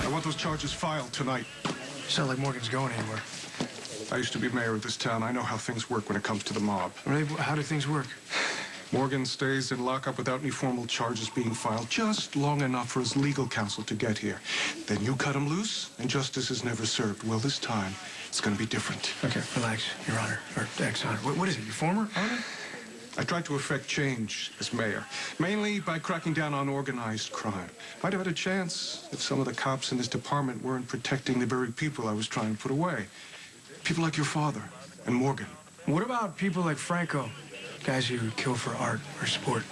I want those charges filed tonight. Sound like Morgan's going anywhere. I used to be mayor of this town. I know how things work when it comes to the mob. Really? How do things work? Morgan stays in lockup without any formal charges being filed, just long enough for his legal counsel to get here. Then you cut him loose, and justice is never served. Well, this time, it's going to be different. Okay, relax, Your Honor, or ex-Honor. What is it, your former honor? I tried to effect change as mayor, mainly by cracking down on organized crime. Might have had a chance if some of the cops in this department weren't protecting the very people I was trying to put away. People like your father and Morgan. What about people like Franco? Guys who kill for art or sport.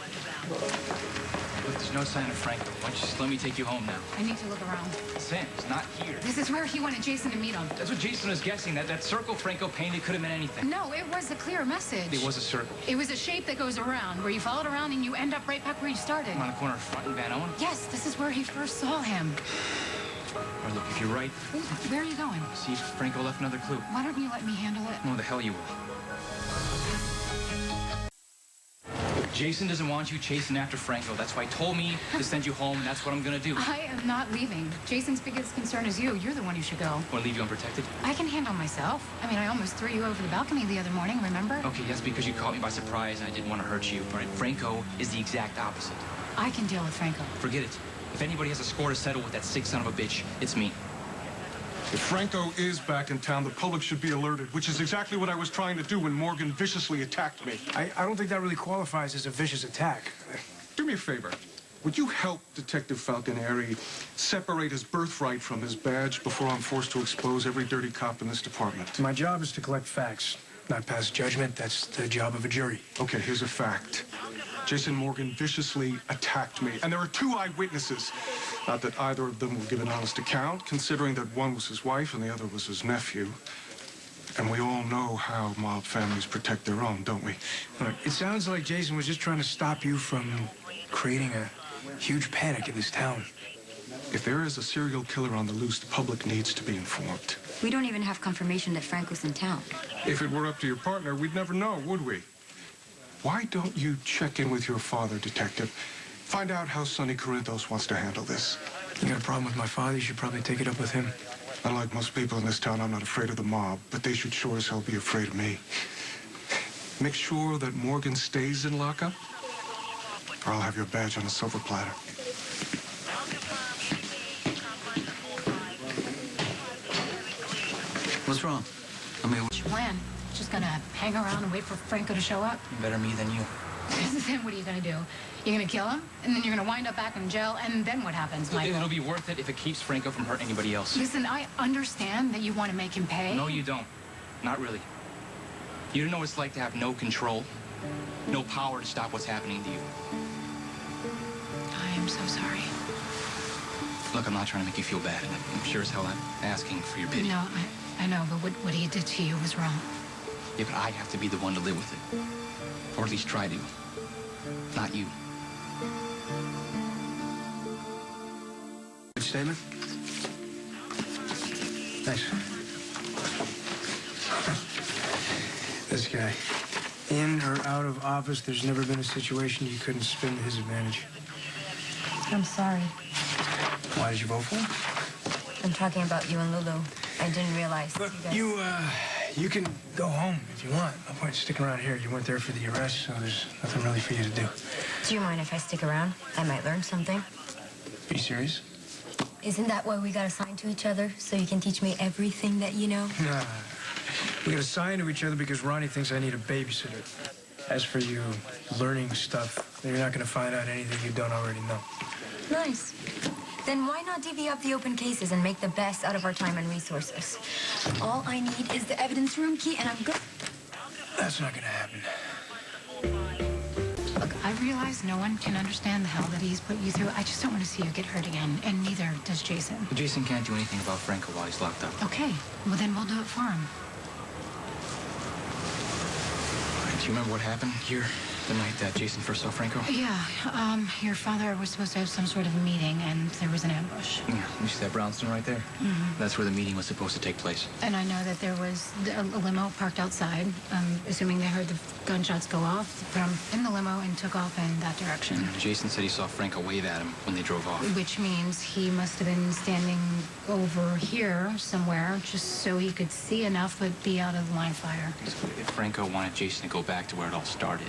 There's no sign of Franco. Why don't you just let me take you home now? I need to look around. Sam's not here. This is where he wanted Jason to meet him. That's what Jason was guessing. That circle Franco painted could have meant anything. No, it was a clear message. It was a circle. It was a shape that goes around, where you follow it around and you end up right back where you started. On the corner of Front and Van Owen? Yes, this is where he first saw him. Or look, if you're right, Ooh, where are you going? see if Franco left another clue. Why don't you let me handle it? No, the hell you will. Jason doesn't want you chasing after Franco. That's why he told me to send you home, and that's what I'm gonna do. I am not leaving. Jason's biggest concern is you. You're the one who should go. Want to leave you unprotected? I can handle myself. I mean, I almost threw you over the balcony the other morning, remember? Okay, that's because you caught me by surprise and I didn't want to hurt you. All right, Franco is the exact opposite. I can deal with Franco. Forget it. If anybody has a score to settle with that sick son of a bitch, it's me. If Franco is back in town, the public should be alerted, which is exactly what I was trying to do when Morgan viciously attacked me. I don't think that really qualifies as a vicious attack. Do me a favor. Would you help Detective Falconeri separate his birthright from his badge before I'm forced to expose every dirty cop in this department? My job is to collect facts, not pass judgment. That's the job of a jury. Okay, here's a fact. Jason Morgan viciously attacked me, and there are 2 eyewitnesses. Not that either of them will give an honest account, considering that one was his wife and the other was his nephew. And we all know how mob families protect their own, don't we? Look, it sounds like Jason was just trying to stop you from creating a huge panic in this town. If there is a serial killer on the loose, the public needs to be informed. We don't even have confirmation that Franco's in town. If it were up to your partner, we'd never know, would we? Why don't you check in with your father, Detective? Find out how Sonny Corinthos wants to handle this. You got a problem with my father? You should probably take it up with him. Unlike most people in this town, I'm not afraid of the mob, but they should sure as hell be afraid of me. Make sure that Morgan stays in lockup, or I'll have your badge on a silver platter. What's wrong? I mean, What's your plan? Just gonna hang around and wait for Franco to show up? better me than you. Then what are you gonna do? You're gonna kill him, and then you're gonna wind up back in jail, and then what happens, Michael? It'll be worth it if it keeps Franco from hurting anybody else. Listen, I understand that you want to make him pay. No, you don't. Not really. You don't know what it's like to have no control, no power to stop what's happening to you. I am so sorry. Look, I'm not trying to make you feel bad. I'm sure as hell I'm asking for your pity. No, I know, but what he did to you was wrong. Yeah, but I have to be the one to live with it. Or at least try to. Not you. Good statement. Thanks. This guy. In or out of office, there's never been a situation you couldn't spin to his advantage. I'm sorry. Why did you vote for him? I'm talking about you and Lulu. I didn't realize Look, you guys... you can go home if you want. No point sticking around here. You weren't there for the arrest, so there's nothing really for you to do. Do you mind if I stick around? I might learn something. Are you serious? Isn't that why we got assigned to each other? So you can teach me everything that you know? Nah. We got assigned to each other because Ronnie thinks I need a babysitter. As for you learning stuff, you're not going to find out anything you don't already know. Nice. Then why not divvy up the open cases and make the best out of our time and resources? All I need is the evidence room key, and I'm good. That's not going to happen. Look, I realize no one can understand the hell that he's put you through. I just don't want to see you get hurt again, and neither does Jason. But Jason can't do anything about Franco while he's locked up. Okay, well then we'll do it for him. Do you remember what happened here The night that Jason first saw Franco? Yeah, your father was supposed to have some sort of meeting, and there was an ambush. Yeah, you see that brownstone right there? That's where the meeting was supposed to take place. And I know that there was a limo parked outside. Assuming they heard the gunshots go off, they put him in the limo and took off in that direction. Jason said he saw Franco wave at him when they drove off. Which means he must have been standing over here somewhere, just so he could see enough but be out of the line of fire. So if Franco wanted Jason to go back to where it all started,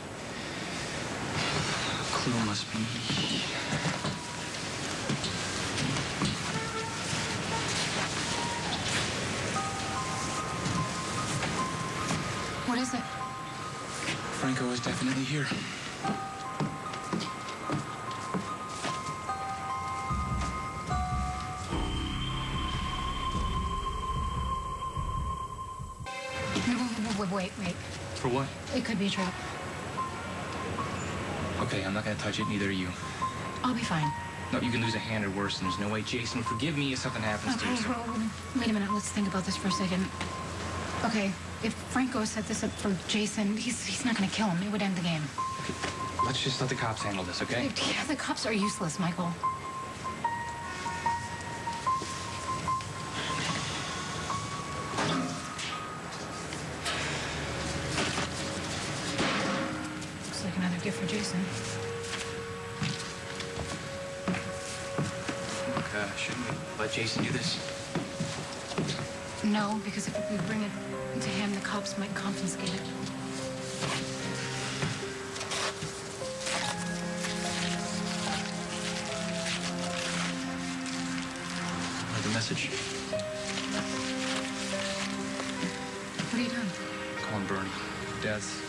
the clue must be... What is it? Franco is definitely here. Wait. For what? It could be a trap. Okay, I'm not gonna touch it, neither are you. I'll be fine. No, you can lose a hand or worse, and there's no way Jason will forgive me if something happens to Okay, you. So... well, wait a minute. Let's think about this for a second. Okay, if Franco set this up for Jason, he's not going to kill him. It would end the game. Okay, let's just let the cops handle this, okay? Yeah, the cops are useless, Michael. Looks like another gift for Jason. Shouldn't we let Jason do this? No, because if we bring it to him, the cops might confiscate it. Read the message. What are you doing? Calling Bernie. Dad's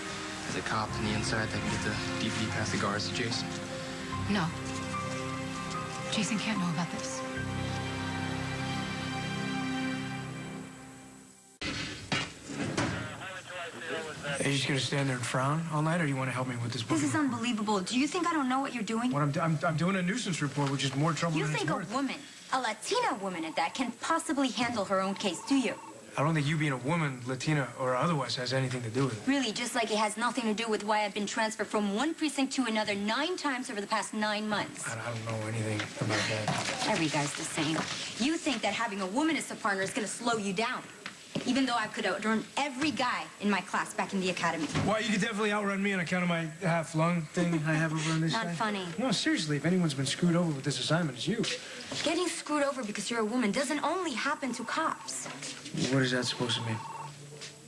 as a cop on the inside that can get the DVD past the guards to Jason. No. Jason can't know about this. Are you just gonna stand there and frown all night, or do you want to help me with this book? This is unbelievable. Do you think I don't know what you're doing? What I'm doing a nuisance report, which is more trouble You than it's think a worth. woman, a Latina woman at that, can possibly handle her own case, do you? I don't think you being a woman, Latina or otherwise, has anything to do with it. Really, just like it has nothing to do with why I've been transferred from one precinct to another 9 times over the past 9 months. I don't know anything about that. Every guy's the same. You think that having a woman as a partner is going to slow you down, even though I could outrun every guy in my class back in the academy. Well, you could definitely outrun me on account of my half-lung thing I have over on this Not side. funny. No, seriously, if anyone's been screwed over with this assignment, it's you. Getting screwed over because you're a woman doesn't only happen to cops. What is that supposed to mean?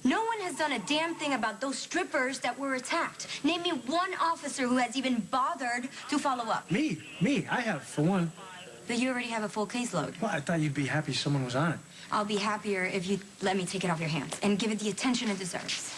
No one has done a damn thing about those strippers that were attacked. Name me one officer who has even bothered to follow up. Me? I have, for one. But you already have a full caseload. Well, I thought you'd be happy someone was on it. I'll be happier if you let me take it off your hands and give it the attention it deserves.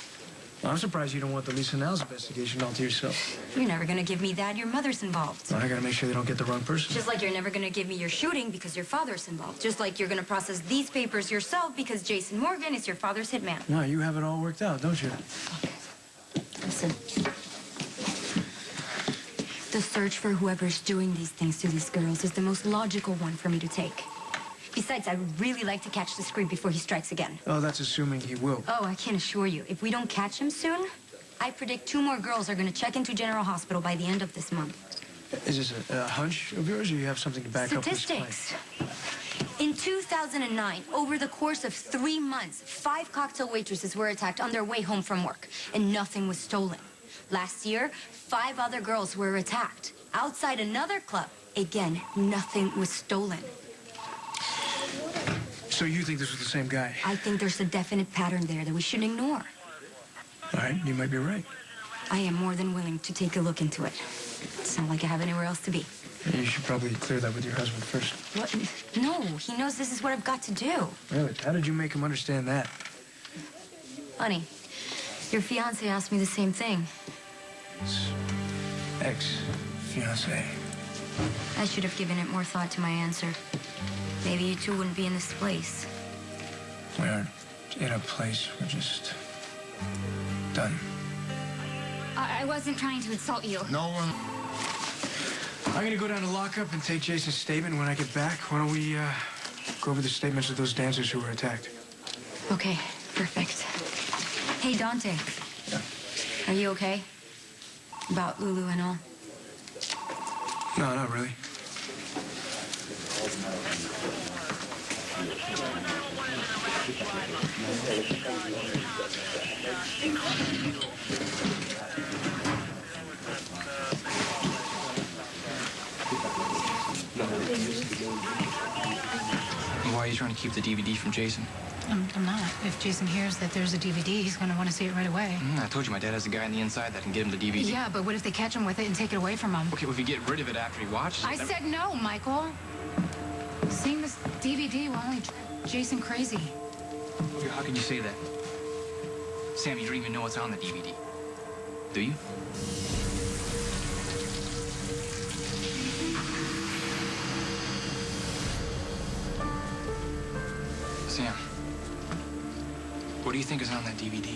Well, I'm surprised you don't want the Lisa Niles investigation all to yourself. You're never gonna give me that. Your mother's involved. Well, I gotta make sure they don't get the wrong person. Just like you're never gonna give me your shooting because your father's involved. Just like you're gonna process these papers yourself because Jason Morgan is your father's hitman. No, you have it all worked out, don't you? Listen. The search for whoever's doing these things to these girls is the most logical one for me to take. Besides, I would really like to catch the scream before he strikes again. Oh, that's assuming he will. Oh, I can assure you, if we don't catch him soon, I predict 2 more girls are going to check into General Hospital by the end of this month. Is this a hunch of yours, or you have something to back up this claim? Statistics. In 2009, over the course of 3 months, 5 cocktail waitresses were attacked on their way home from work, and nothing was stolen. Last year, 5 other girls were attacked. Outside another club, again, nothing was stolen. So you think this was the same guy? I think there's a definite pattern there that we shouldn't ignore. All right, you might be right. I am more than willing to take a look into it. It's not like I have anywhere else to be. You should probably clear that with your husband first. What? No, he knows this is what I've got to do. Really? How did you make him understand that? Honey, your fiancé asked me the same thing. It's ex-fiancé. I should have given it more thought to my answer. Maybe you two wouldn't be in this place. We aren't in a place. We're just done. I wasn't trying to insult you. No one. I'm gonna go down to lockup and take Jason's statement. When I get back, why don't we go over the statements of those dancers who were attacked? Okay, perfect. Hey, Dante. Yeah. Are you okay? About Lulu and all. No, not really. Why are you trying to keep the DVD from Jason? I'm not. If Jason hears that there's a DVD, he's going to want to see it right away. I told you my dad has a guy on the inside that can get him the DVD. Yeah, but what if they catch him with it and take it away from him? Okay, well, if you get rid of it after he watches it... I said no, Michael. Seeing this DVD will only drive Jason crazy. Okay, how can you say that? Sam, you don't even know what's on the DVD. Do you? Sam, what do you think is on that DVD?